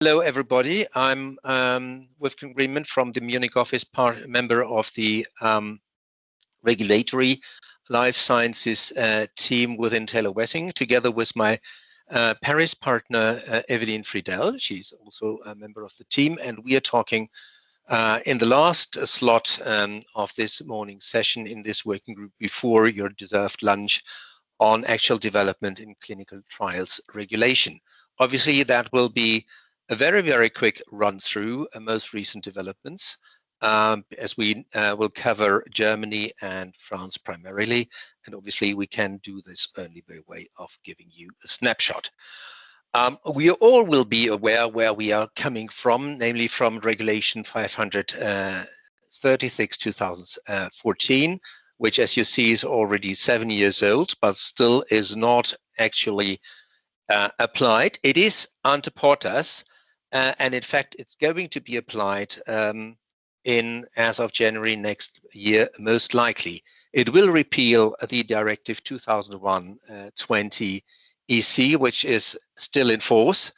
Hello, everybody. I'm with agreement from the Munich office, member of the regulatory life sciences team within Taylor Wessing, together with my Paris partner, Evelyn Friedel. She's also a member of the team, and we are talking in the last slot of this morning session in this working group before your deserved lunch on actual development in clinical trials regulation. Obviously, that will be a very, very quick run through most recent developments, as we will cover Germany and France primarily. And obviously, we can do this only by way of giving you a snapshot. We all will be aware where we are coming from, namely from Regulation 536/2014, which, as you see, is already 7 years old, but still is not actually applied. It is ante portas, and in fact, it's going to be applied as of January next year, most likely. It will repeal the Directive 2001/20 EC, which is still in force.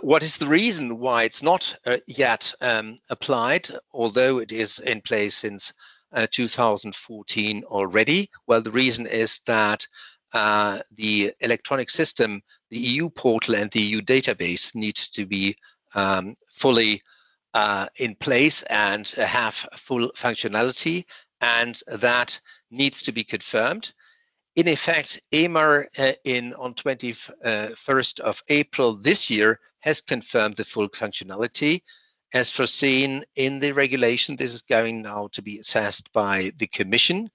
What is the reason why it's not yet applied, although it is in place since 2014 already? Well, the reason is that the electronic system, the EU portal and the EU database needs to be fully in place and have full functionality, and that needs to be confirmed. In effect, EMA on 21st of April this year has confirmed the full functionality. As foreseen in the regulation, this is going now to be assessed by the Commission,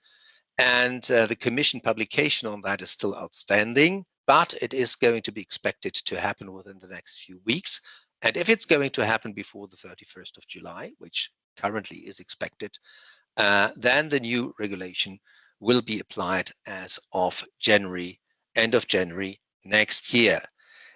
and the Commission publication on that is still outstanding, but it is going to be expected to happen within the next few weeks. And if it's going to happen before the 31st of July, which currently is expected, then the new regulation will be applied as of end of January next year.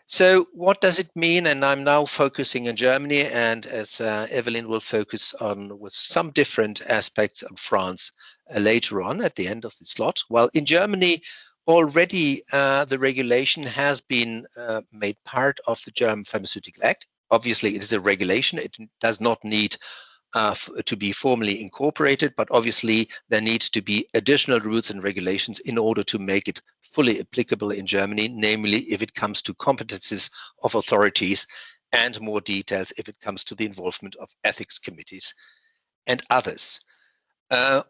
So what does it mean? And I'm now focusing on Germany, and as Evelyn will focus on with some different aspects of France later on at the end of the slot. Well, in Germany, already the regulation has been made part of the German Pharmaceutical Act. Obviously, it is a regulation. It does not need to be formally incorporated, but obviously there needs to be additional rules and regulations in order to make it fully applicable in Germany, namely if it comes to competences of authorities and more details if it comes to the involvement of ethics committees and others.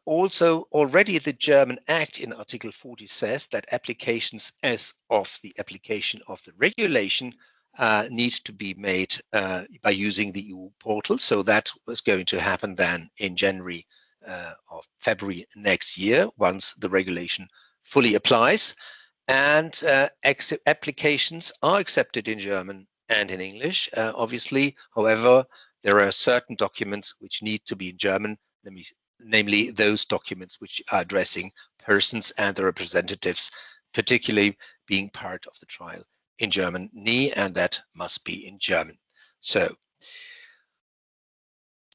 Also, already the German Act in Article 40 says that applications as of the application of the regulation need to be made by using the EU portal. So that was going to happen then in January or February next year, once the regulation fully applies. And applications are accepted in German and in English, obviously. However, there are certain documents which need to be in German, namely those documents which are addressing persons and their representatives, particularly being part of the trial in Germany, and that must be in German. So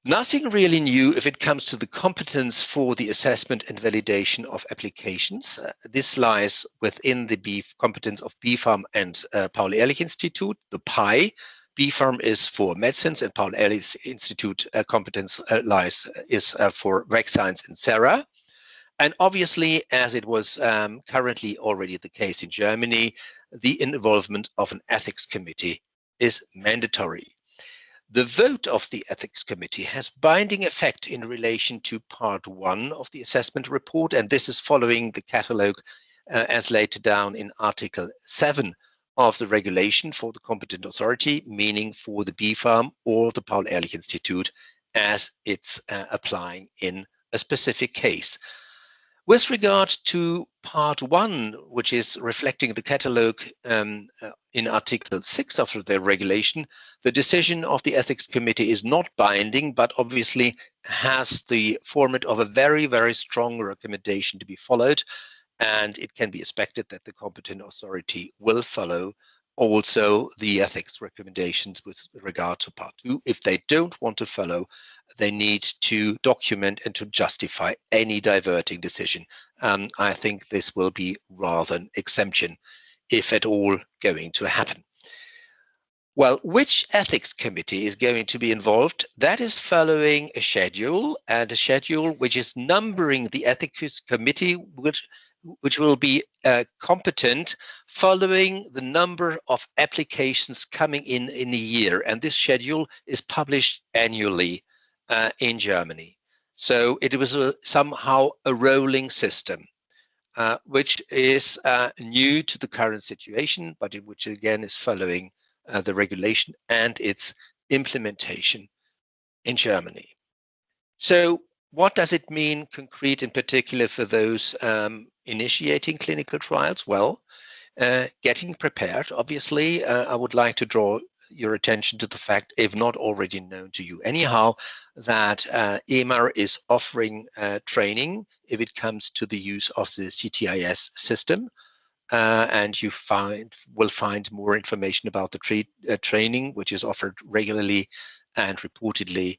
nothing really new if it comes to the competence for the assessment and validation of applications. This lies within the competence of BfArM and Paul-Ehrlich-Institut, the PI. BfArM is for medicines, and Paul-Ehrlich-Institut competence is for vaccines and sera. And obviously, as it was currently already the case in Germany, the involvement of an ethics committee is mandatory. The vote of the ethics committee has binding effect in relation to part 1 of the assessment report, and this is following the catalogue as laid down in Article 7 of the regulation for the competent authority, meaning for the BfArM or the Paul-Ehrlich-Institut, as it's applying in a specific case. With regard to part 1, which is reflecting the catalogue in Article 6 of the regulation, the decision of the ethics committee is not binding, but obviously has the format of a very, very strong recommendation to be followed. And it can be expected that the competent authority will follow also the ethics recommendations with regard to part 2. If they don't want to follow, they need to document and to justify any diverting decision. I think this will be rather an exemption, if at all going to happen. Well, which ethics committee is going to be involved? That is following a schedule, and a schedule which is numbering the ethics committee, which will be competent following the number of applications coming in a year. And this schedule is published annually in Germany. So it was somehow a rolling system. Which is new to the current situation, but which again is following the regulation and its implementation in Germany. So what does it mean concrete in particular for those initiating clinical trials? Well, getting prepared, obviously, I would like to draw your attention to the fact, if not already known to you anyhow, that EMA is offering training if it comes to the use of the CTIS system. And you will find more information about the training, which is offered regularly and reportedly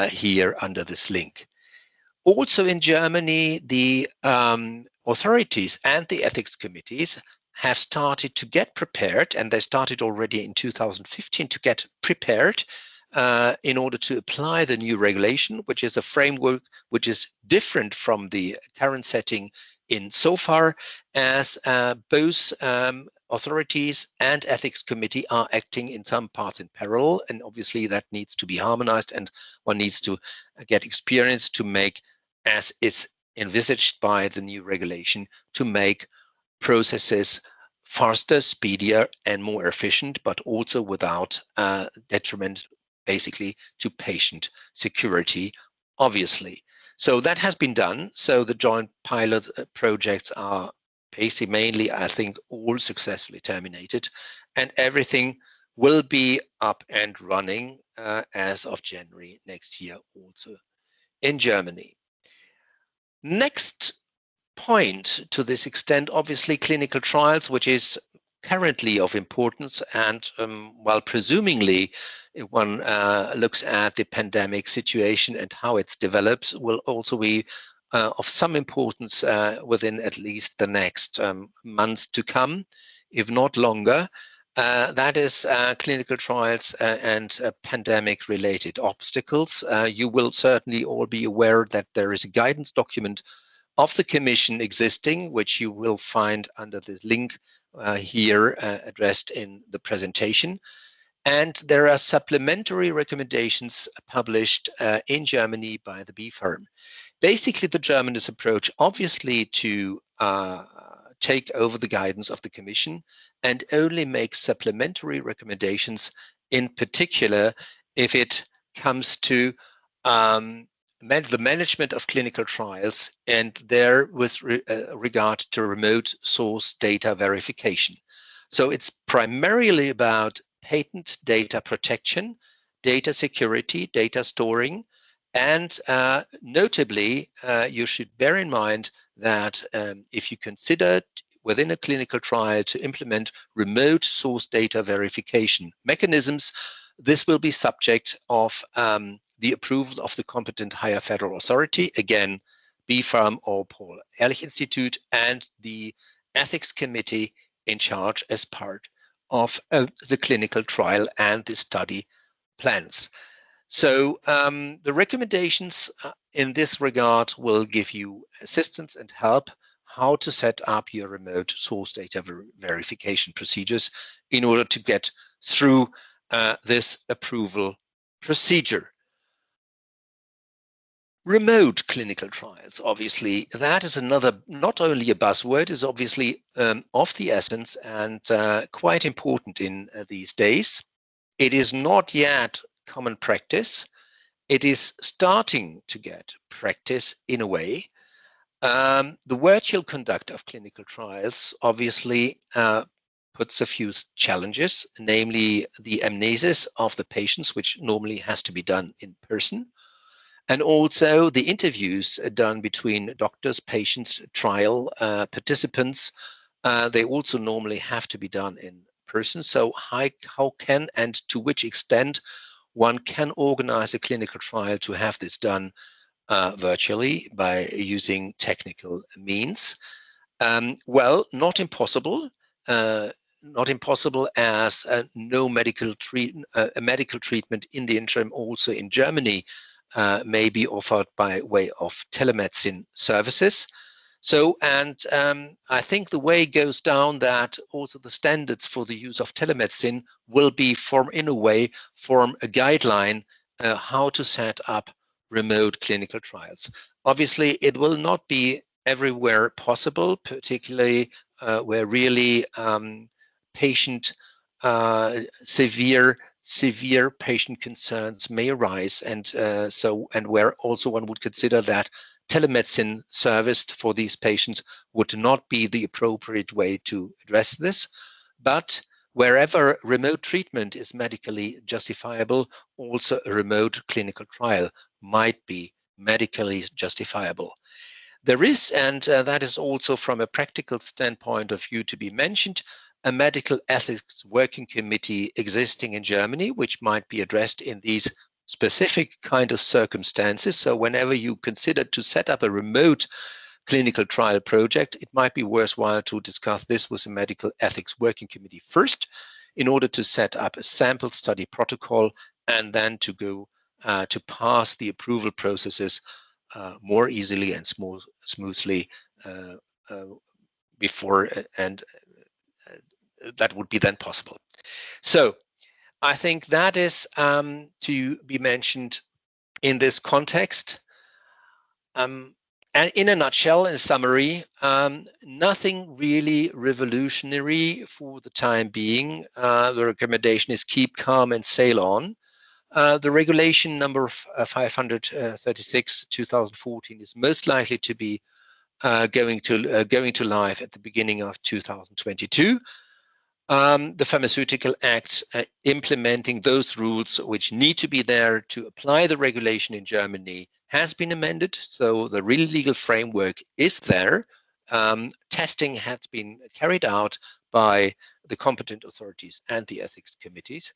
here under this link. Also in Germany, the authorities and the ethics committees have started to get prepared, and they started already in 2015 to get prepared in order to apply the new regulation, which is a framework which is different from the current setting insofar as both authorities and ethics committee are acting in some parts in parallel, and obviously that needs to be harmonized, and one needs to get experience to make, as is envisaged by the new regulation, to make processes faster, speedier, and more efficient, but also without detriment, basically, to patient security, obviously. So that has been done. So the joint pilot projects are basically mainly, I think, all successfully terminated, and everything will be up and running as of January next year, also in Germany. Next point to this extent, obviously, clinical trials, which is currently of importance, and while presumably if one looks at the pandemic situation and how it develops, will also be of some importance within at least the next months to come, if not longer. That is clinical trials and pandemic-related obstacles. You will certainly all be aware that there is a guidance document of the Commission existing, which you will find under this link here addressed in the presentation. And there are supplementary recommendations published in Germany by the BfArM. Basically, the Germanist approach, obviously, to take over the guidance of the Commission and only make supplementary recommendations, in particular, if it comes to the management of clinical trials, and there with regard to remote source data verification. So it's primarily about patent data protection, data security, data storing, and notably, you should bear in mind that if you consider within a clinical trial to implement remote source data verification mechanisms, this will be subject of the approval of the competent higher federal authority, again, BfArM or Paul-Ehrlich Institute, and the ethics committee in charge as part of the clinical trial and the study plans. So the recommendations in this regard will give you assistance and help how to set up your remote source data verification procedures in order to get through this approval procedure. Remote clinical trials, obviously, that is another, not only a buzzword, is obviously of the essence and quite important in these days. It is not yet common practice. It is starting to get practice in a way. The virtual conduct of clinical trials obviously puts a few challenges, namely the amnesis of the patients, which normally has to be done in person. And also the interviews done between doctors, patients, trial participants, they also normally have to be done in person. So how can and to which extent one can organize a clinical trial to have this done virtually by using technical means? Well, not impossible. not impossible, as no medical treatment in the interim also in Germany may be offered by way of telemedicine services. So, and I think the way goes down that also the standards for the use of telemedicine will be in a way form a guideline how to set up remote clinical trials. Obviously, it will not be everywhere possible, particularly where really patient severe patient concerns may arise, and where also one would consider that telemedicine service for these patients would not be the appropriate way to address this. But wherever remote treatment is medically justifiable, also a remote clinical trial might be medically justifiable. There is, and that is also from a practical standpoint of view to be mentioned, a medical ethics working committee existing in Germany, which might be addressed in these specific kind of circumstances. So whenever you consider to set up a remote clinical trial project, it might be worthwhile to discuss this with a medical ethics working committee first, in order to set up a sample study protocol and then to go to pass the approval processes more easily and smoothly before, and that would be then possible. So I think that is to be mentioned in this context. And in a nutshell, in summary, nothing really revolutionary for the time being. The recommendation is keep calm and sail on. The regulation number 536 2014 is most likely to be going to live at the beginning of 2022. The Pharmaceutical Act implementing those rules which need to be there to apply the regulation in Germany has been amended, so the real legal framework is there. Testing has been carried out by the competent authorities and the ethics committees.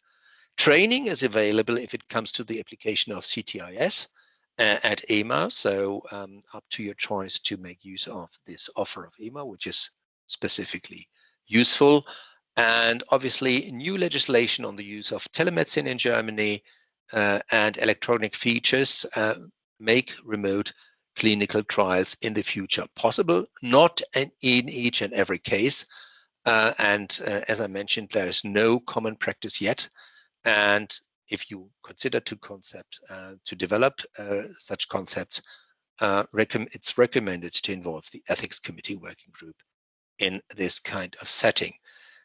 Training is available if it comes to the application of CTIS at EMA, so up to your choice to make use of this offer of EMA, which is specifically useful. And obviously, new legislation on the use of telemedicine in Germany and electronic features make remote clinical trials in the future possible, not in each and every case. As I mentioned, there is no common practice yet. And if you consider to develop such concepts, it's recommended to involve the ethics committee working group in this kind of setting.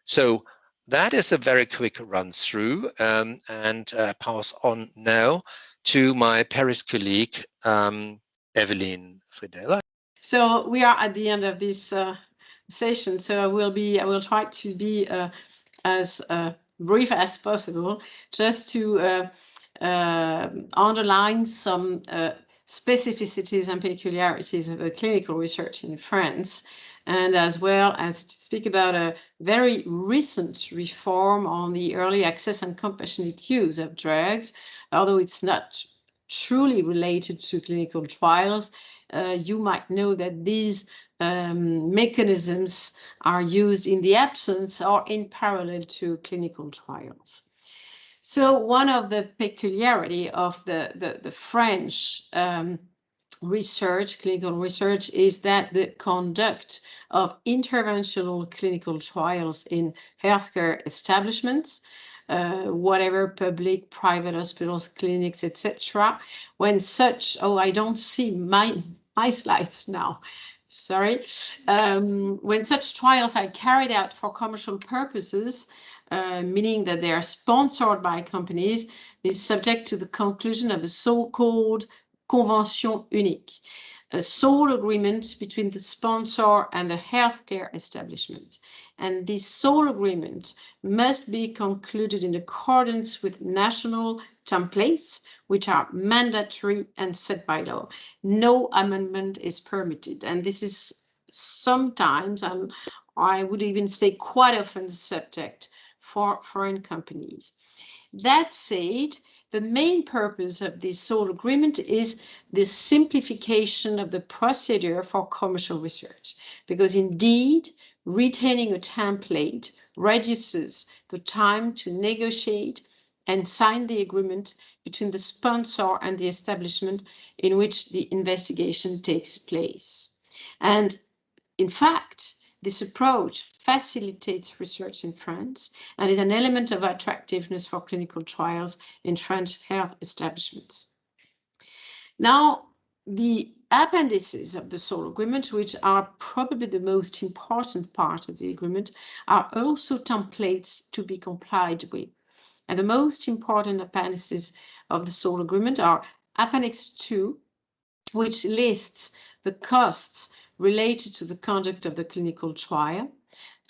So that is a very quick run through, and pass on now to my Paris colleague, Evelyn Friedel. So we are at the end of this session. So I will try to be as brief as possible, just to underline some specificities and peculiarities of the clinical research in France, and as well as to speak about a very recent reform on the early access and compassionate use of drugs. Although it's not truly related to clinical trials, you might know that these mechanisms are used in the absence or in parallel to clinical trials. So one of the peculiarity of the French clinical research, is that the conduct of interventional clinical trials in healthcare establishments, whatever public, private hospitals, clinics, etc. When such, I don't see my slides now. Sorry. When such trials are carried out for commercial purposes, meaning that they are sponsored by companies, is subject to the conclusion of a so-called convention unique, a sole agreement between the sponsor and the healthcare establishment. And this sole agreement must be concluded in accordance with national templates, which are mandatory and set by law. No amendment is permitted. And this is sometimes, and I would even say quite often, the subject for foreign companies. That said, the main purpose of this sole agreement is the simplification of the procedure for commercial research, because indeed, retaining a template reduces the time to negotiate and sign the agreement between the sponsor and the establishment in which the investigation takes place. And in fact, this approach facilitates research in France and is an element of attractiveness for clinical trials in French health establishments. Now, the appendices of the sole agreement, which are probably the most important part of the agreement, are also templates to be complied with. And the most important appendices of the sole agreement are Appendix 2, which lists the costs related to the conduct of the clinical trial.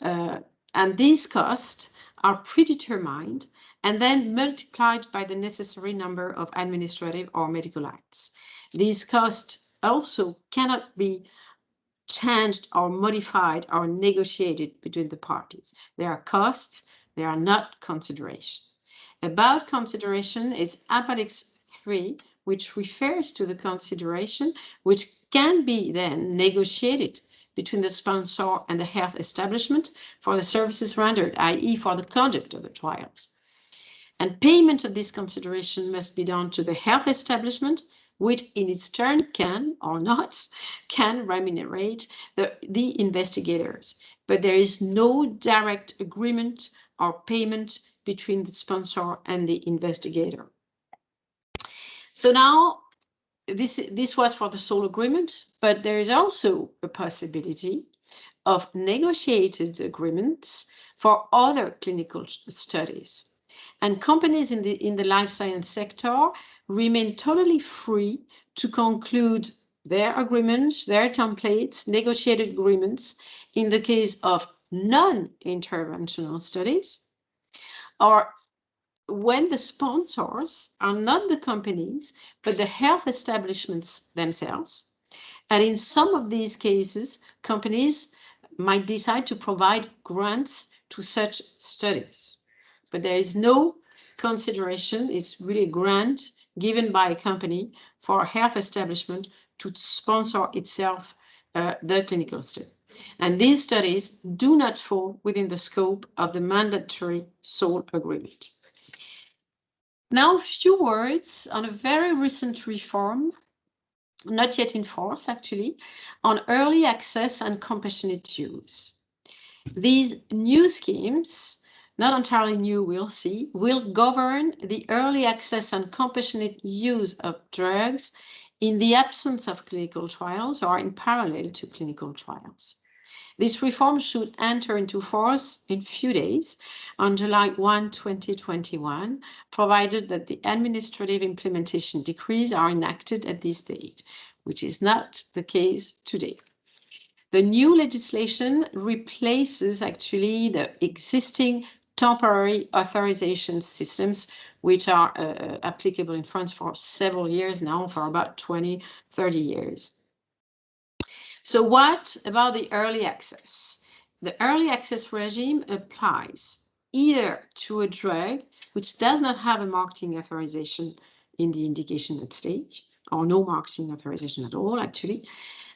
And these costs are predetermined and then multiplied by the necessary number of administrative or medical acts. These costs also cannot be changed or modified or negotiated between the parties. They are costs, they are not consideration. About consideration is Appendix 3, which refers to the consideration which can be then negotiated between the sponsor and the health establishment for the services rendered, i.e. for the conduct of the trials. And payment of this consideration must be done to the health establishment, which in its turn can or not can remunerate the investigators. But there is no direct agreement or payment between the sponsor and the investigator. So now this was for the sole agreement, but there is also a possibility of negotiated agreements for other clinical studies. And companies in the life science sector remain totally free to conclude their agreements, their templates, negotiated agreements in the case of non-interventional studies, or when the sponsors are not the companies, but the health establishments themselves. And in some of these cases, companies might decide to provide grants to such studies. But there is no consideration. It's really a grant given by a company for a health establishment to sponsor itself the clinical study. And these studies do not fall within the scope of the mandatory sole agreement. Now, a few words on a very recent reform, not yet in force actually, on early access and compassionate use. These new schemes, not entirely new, we'll see, will govern the early access and compassionate use of drugs in the absence of clinical trials or in parallel to clinical trials. This reform should enter into force in a few days on July 1, 2021, provided that the administrative implementation decrees are enacted at this date, which is not the case today. The new legislation replaces actually the existing temporary authorization systems, which are applicable in France for several years now, for about 20, 30 years. So what about the early access? The early access regime applies either to a drug which does not have a marketing authorization in the indication at stake, or no marketing authorization at all, actually,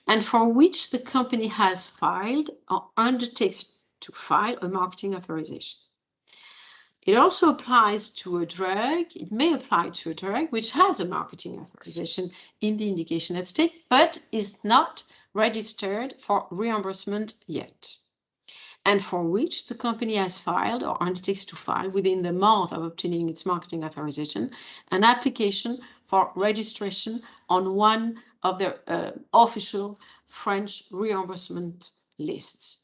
and for which the company has filed or undertakes to file a marketing authorization. It also applies to a drug, it may apply to a drug which has a marketing authorization in the indication at stake, but is not registered for reimbursement yet, and for which the company has filed or undertakes to file within the month of obtaining its marketing authorization an application for registration on one of the official French reimbursement lists.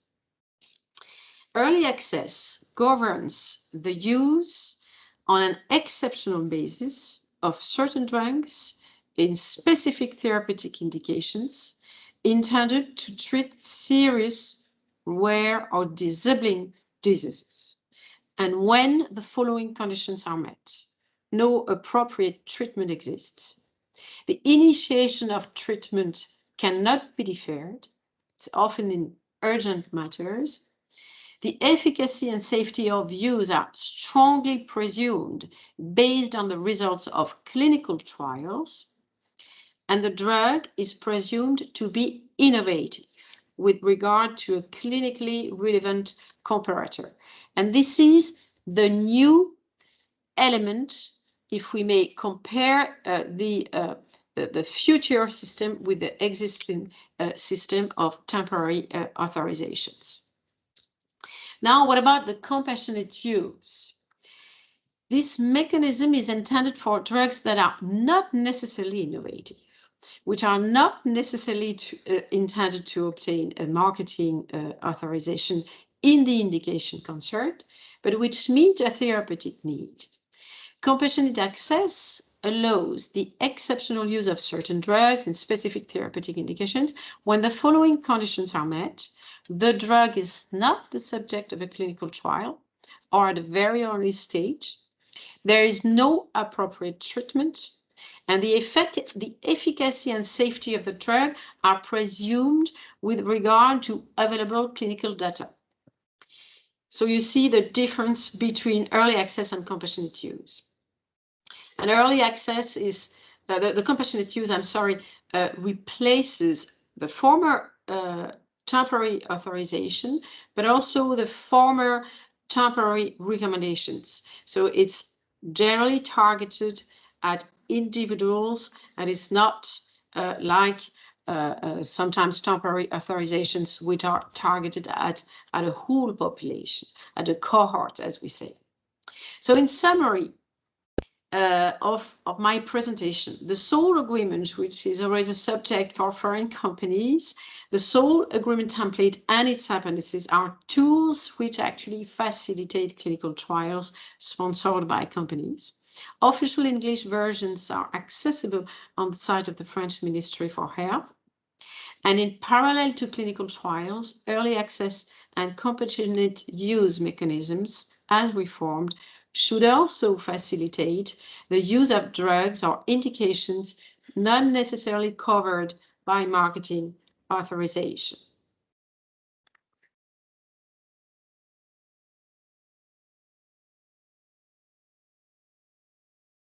Early access governs the use on an exceptional basis of certain drugs in specific therapeutic indications intended to treat serious, rare, or disabling diseases, and when the following conditions are met. No appropriate treatment exists. The initiation of treatment cannot be deferred. It's often in urgent matters. The efficacy and safety of use are strongly presumed based on the results of clinical trials, and the drug is presumed to be innovative. with regard to a clinically relevant comparator. And this is the new element if we may compare the future system with the existing system of temporary authorizations. Now, what about the compassionate use? This mechanism is intended for drugs that are not necessarily innovative, which are not necessarily intended to obtain a marketing authorization in the indication concerned, but which meet a therapeutic need. Compassionate access allows the exceptional use of certain drugs in specific therapeutic indications when the following conditions are met. The drug is not the subject of a clinical trial or at a very early stage. There is no appropriate treatment, and the efficacy and safety of the drug are presumed with regard to available clinical data. So you see the difference between early access and compassionate use. And early access is, the compassionate use, replaces the former temporary authorization, but also the former temporary recommendations. So it's generally targeted at individuals, and it's not like sometimes temporary authorizations which are targeted at a whole population, at a cohort, as we say. So in summary, of my presentation, the sole agreement, which is always a subject for foreign companies, the sole agreement template and its appendices are tools which actually facilitate clinical trials sponsored by companies. Official English versions are accessible on the site of the French Ministry for Health. And in parallel to clinical trials, early access and compassionate use mechanisms, as reformed, should also facilitate the use of drugs or indications not necessarily covered by marketing authorization.